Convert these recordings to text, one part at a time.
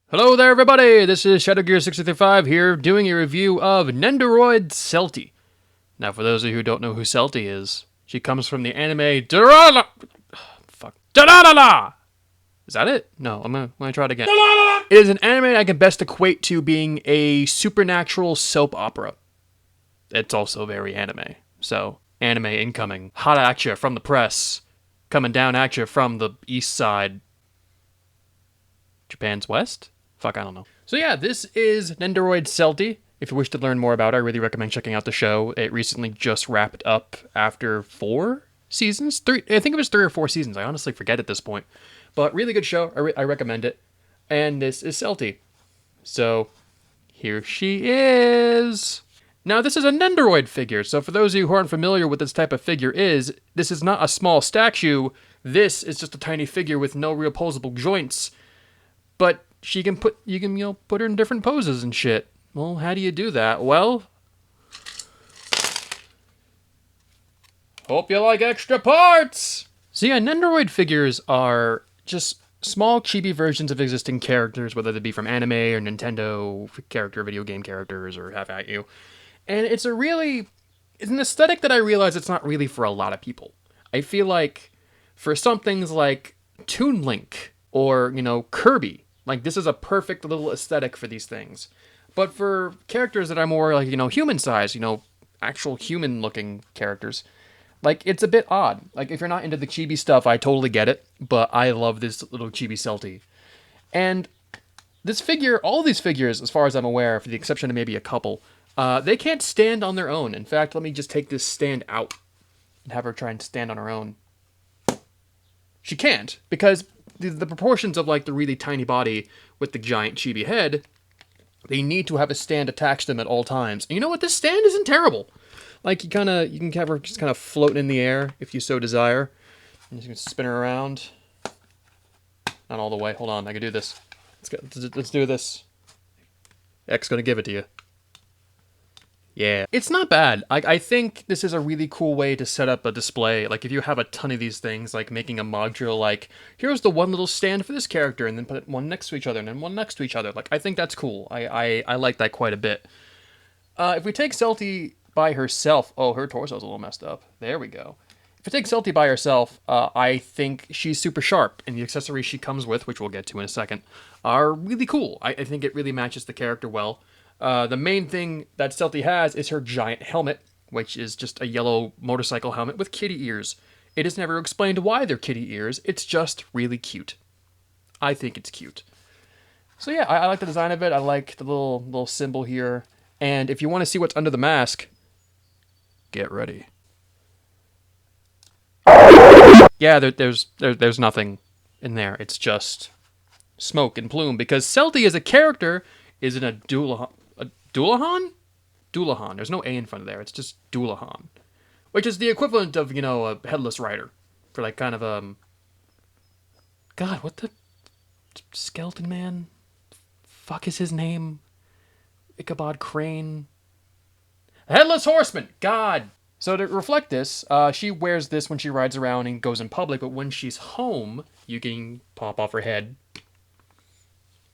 Hello there, everybody! This is ShadowGear635 here doing a review of Nendoroid Celty. Now, for those of you who don't know who Celty is, she comes from the anime Da-da-da-la! Fuck. Da-da-da-la! Is that it? No, I'm gonna try it again. Da-da-da-la! It is an anime I can best equate to being a supernatural soap opera. It's also very anime. So, anime incoming. Hot at ya from the press. Coming down at ya from the east side. Japan's west? Fuck, I don't know. So yeah, this is Nendoroid Celty. If you wish to learn more about it, I really recommend checking out the show. It recently just wrapped up after 4 seasons? I think it was 3 or 4 seasons. I honestly forget at this point. But really good show. I recommend it. And this is Celty. So, here she is. Now, this is a Nendoroid figure. So for those of you who aren't familiar with this type of figure this is not a small statue. This is just a tiny figure with no real posable joints. But you can put her in different poses and shit. Well, how do you do that? Well, hope you like extra parts! So yeah, Nendoroid figures are just small chibi versions of existing characters, whether they be from anime or Nintendo character, video game characters, or have at you. And it's an aesthetic that I realize it's not really for a lot of people. I feel like for some things like Toon Link or, Kirby, like, this is a perfect little aesthetic for these things. But for characters that are more, like, human-sized, actual human-looking characters, like, it's a bit odd. Like, if you're not into the chibi stuff, I totally get it. But I love this little chibi Celty. And this figure, all these figures, as far as I'm aware, for the exception of maybe a couple, they can't stand on their own. In fact, let me just take this stand out and have her try and stand on her own. She can't, because the proportions of, like, the really tiny body with the giant chibi head, they need to have a stand attached to them at all times. And you know what? This stand isn't terrible. Like, you can have her just kind of floating in the air, if you so desire. And you can spin her around. Not all the way. Hold on, I can do this. Let's do this. X gonna give it to you. Yeah. It's not bad. I think this is a really cool way to set up a display. Like, if you have a ton of these things, like making a module, like, here's the one little stand for this character, and then put one next to each other, and then one next to each other. Like, I think that's cool. I like that quite a bit. If we take Celty by herself... Oh, her torso's a little messed up. There we go. If we take Celty by herself, I think she's super sharp, and the accessories she comes with, which we'll get to in a second, are really cool. I think it really matches the character well. The main thing that Celty has is her giant helmet, which is just a yellow motorcycle helmet with kitty ears. It is never explained why they're kitty ears, it's just really cute. I think it's cute. So yeah, I like the design of it, I like the little symbol here, and if you want to see what's under the mask, get ready. Yeah, there's nothing in there, it's just smoke and plume, because Celty as a character is in a Dualahan? Dualahan. There's no A in front of there. It's just Dualahan. Which is the equivalent of, a headless rider. For, like, kind of, God, what the... Skeleton Man? Fuck is his name? Ichabod Crane? A headless horseman! God! So to reflect this, she wears this when she rides around and goes in public, but when she's home, you can pop off her head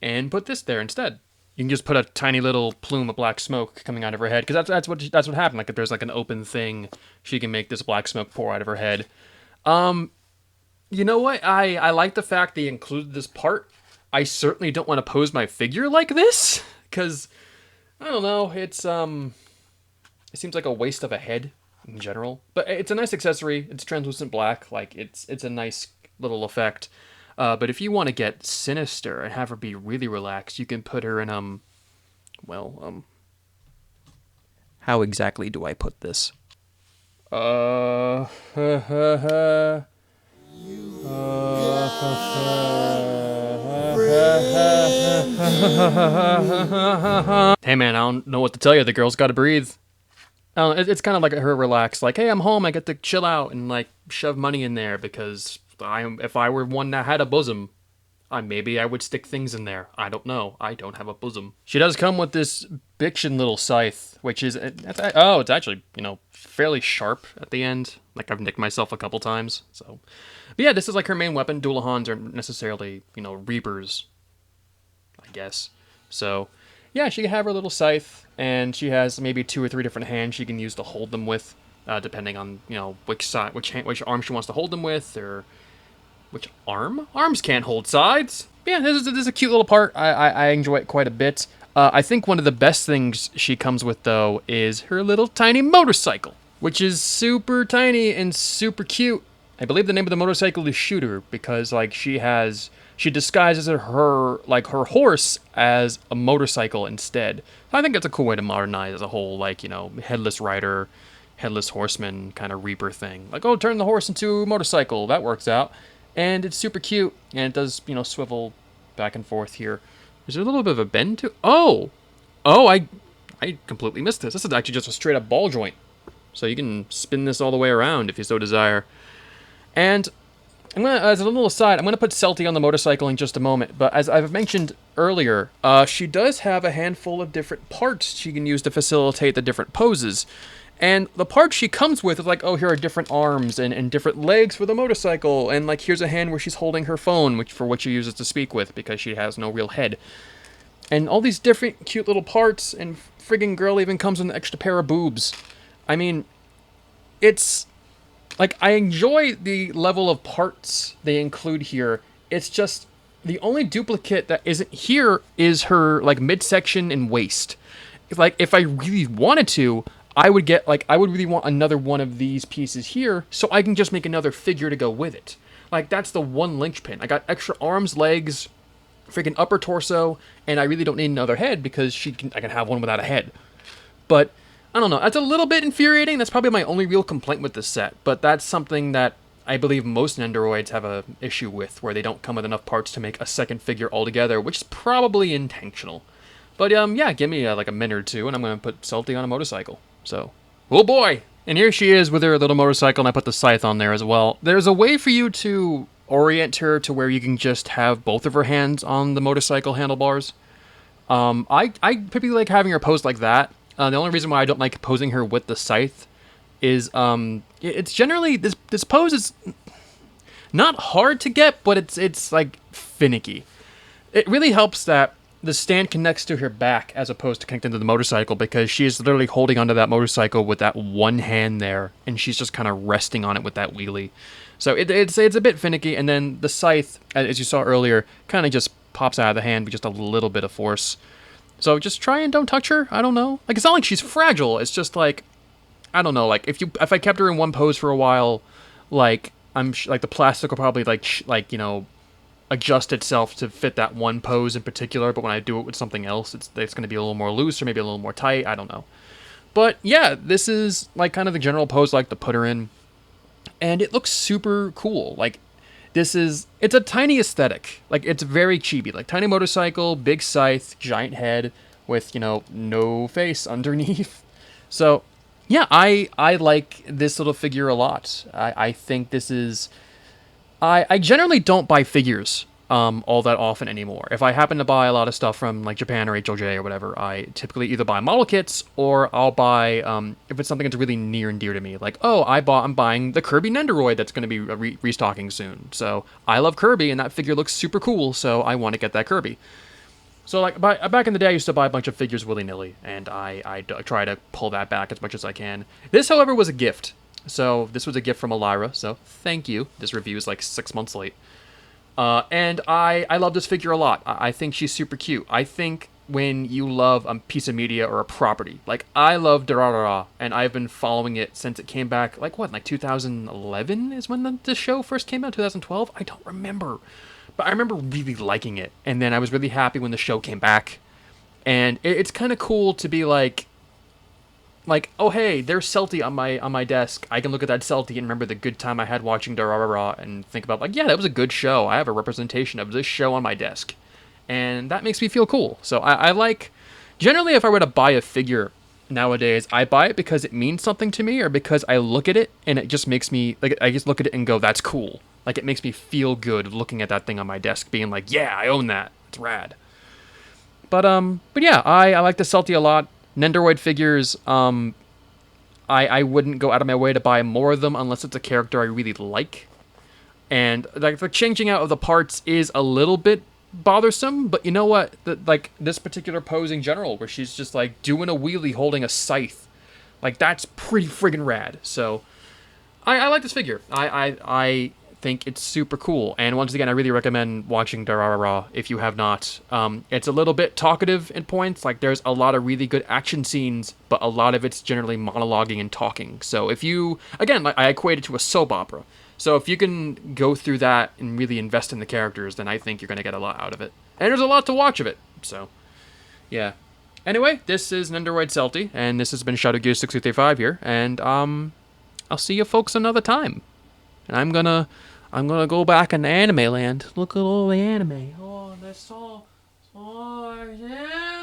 and put this there instead. You can just put a tiny little plume of black smoke coming out of her head, because that's what happened. Like, if there's like an open thing, she can make this black smoke pour out of her head. You know what? I like the fact they included this part. I certainly don't want to pose my figure like this, because I don't know. It seems like a waste of a head in general, but it's a nice accessory. It's translucent black. Like, it's a nice little effect. But if you want to get sinister and have her be really relaxed, you can put her in, how exactly do I put this? Hey man, I don't know what to tell you, the girl's gotta breathe. It's kind of like her relaxed, like, hey, I'm home, I get to chill out and, like, shove money in there, because if I were one that had a bosom, maybe I would stick things in there. I don't know. I don't have a bosom. She does come with this biction little scythe, which is, it's actually, fairly sharp at the end. Like, I've nicked myself a couple times, so. But yeah, this is like her main weapon. Dualahans aren't necessarily, reapers, I guess. So, yeah, she can have her little scythe, and she has maybe 2 or 3 different hands she can use to hold them with, depending on, which arm she wants to hold them with, or which arm? Arms can't hold sides. Yeah, this is a cute little part. I enjoy it quite a bit. I think one of the best things she comes with, though, is her little tiny motorcycle, which is super tiny and super cute. I believe the name of the motorcycle is Shooter, because, like, she disguises her horse as a motorcycle instead. I think that's a cool way to modernize as a whole, like, headless rider, headless horseman kind of reaper thing. Like, oh, turn the horse into a motorcycle. That works out. And it's super cute, and it does, swivel back and forth here. Is there a little bit of a bend to... Oh, I completely missed this. This is actually just a straight-up ball joint. So you can spin this all the way around if you so desire. And I'm gonna, as a little aside, I'm going to put Celty on the motorcycle in just a moment. But as I've mentioned earlier, she does have a handful of different parts she can use to facilitate the different poses. And the parts she comes with is like, oh, here are different arms and different legs for the motorcycle. And, like, here's a hand where she's holding her phone, which she uses to speak with because she has no real head. And all these different cute little parts, and friggin' girl even comes with an extra pair of boobs. I mean, it's... like, I enjoy the level of parts they include here. It's just, the only duplicate that isn't here is her, like, midsection and waist. If I really wanted to... I would really want another one of these pieces here, so I can just make another figure to go with it. Like, that's the one linchpin. I got extra arms, legs, freaking upper torso, and I really don't need another head because I can have one without a head. But, I don't know, that's a little bit infuriating. That's probably my only real complaint with this set, but that's something that I believe most Nendoroids have a issue with, where they don't come with enough parts to make a second figure altogether, which is probably intentional. But, yeah, give me, like, a minute or two, and I'm going to put Celty on a motorcycle. So, oh boy! And here she is with her little motorcycle, and I put the scythe on there as well. There's a way for you to orient her to where you can just have both of her hands on the motorcycle handlebars. I typically like having her posed like that. The only reason why I don't like posing her with the scythe is, it's generally, this pose is not hard to get, but it's like, finicky. It really helps that the stand connects to her back as opposed to connecting to the motorcycle, because she is literally holding onto that motorcycle with that one hand there, and she's just kind of resting on it with that wheelie. So it's a bit finicky, and then the scythe, as you saw earlier, kind of just pops out of the hand with just a little bit of force. So just try and don't touch her. I don't know. Like, it's not like she's fragile. It's just like, I don't know. Like, if I kept her in one pose for a while, like, like the plastic will probably adjust itself to fit that one pose in particular, but when I do it with something else, it's going to be a little more loose or maybe a little more tight. I don't know. But yeah, this is like kind of the general pose I like to put her in, and it looks super cool. Like, it's a tiny aesthetic. Like, it's very chibi. Like, tiny motorcycle, big scythe, giant head with, no face underneath. So yeah, I like this little figure a lot. I think this is... I generally don't buy figures all that often anymore. If I happen to buy a lot of stuff from like Japan or HLJ or whatever, I typically either buy model kits or I'll buy, if it's something that's really near and dear to me, like, oh, I'm buying the Kirby Nendoroid that's going to be restocking soon. So I love Kirby and that figure looks super cool, so I want to get that Kirby. So like back in the day, I used to buy a bunch of figures willy-nilly, and I try to pull that back as much as I can. This, however, was a gift. So this was a gift from Elira, so thank you. This review is like 6 months late. And I love this figure a lot. I think she's super cute. I think when you love a piece of media or a property, like I love Durarara, and I've been following it since it came back, like 2011 is when the show first came out, 2012? I don't remember. But I remember really liking it, and then I was really happy when the show came back. And it's kind of cool to be like, oh hey, there's Celty on my desk. I can look at that Celty and remember the good time I had watching Durarara and think about, like, yeah, that was a good show. I have a representation of this show on my desk. And that makes me feel cool. So I like, generally if I were to buy a figure nowadays, I buy it because it means something to me, or because I look at it and it just makes me, like, I just look at it and go, that's cool. Like, it makes me feel good looking at that thing on my desk, being like, yeah, I own that. It's rad. But yeah, I like the Celty a lot. Nendoroid figures, I wouldn't go out of my way to buy more of them unless it's a character I really like. And like the changing out of the parts is a little bit bothersome, but you know what? Like this particular pose in general, where she's just like doing a wheelie holding a scythe, like that's pretty friggin' rad. So I like this figure. I think it's super cool. And once again, I really recommend watching Durarara if you have not. It's a little bit talkative in points. Like there's a lot of really good action scenes, but a lot of it's generally monologuing and talking. So if you, again, like I equate it to a soap opera. So if you can go through that and really invest in the characters, then I think you're going to get a lot out of it. And there's a lot to watch of it. So, yeah. Anyway, this is Nendoroid Celty, and this has been ShadowGear6335 here, and I'll see you folks another time. And I'm gonna go back into anime land. Look at all the anime. Oh, that's so yeah.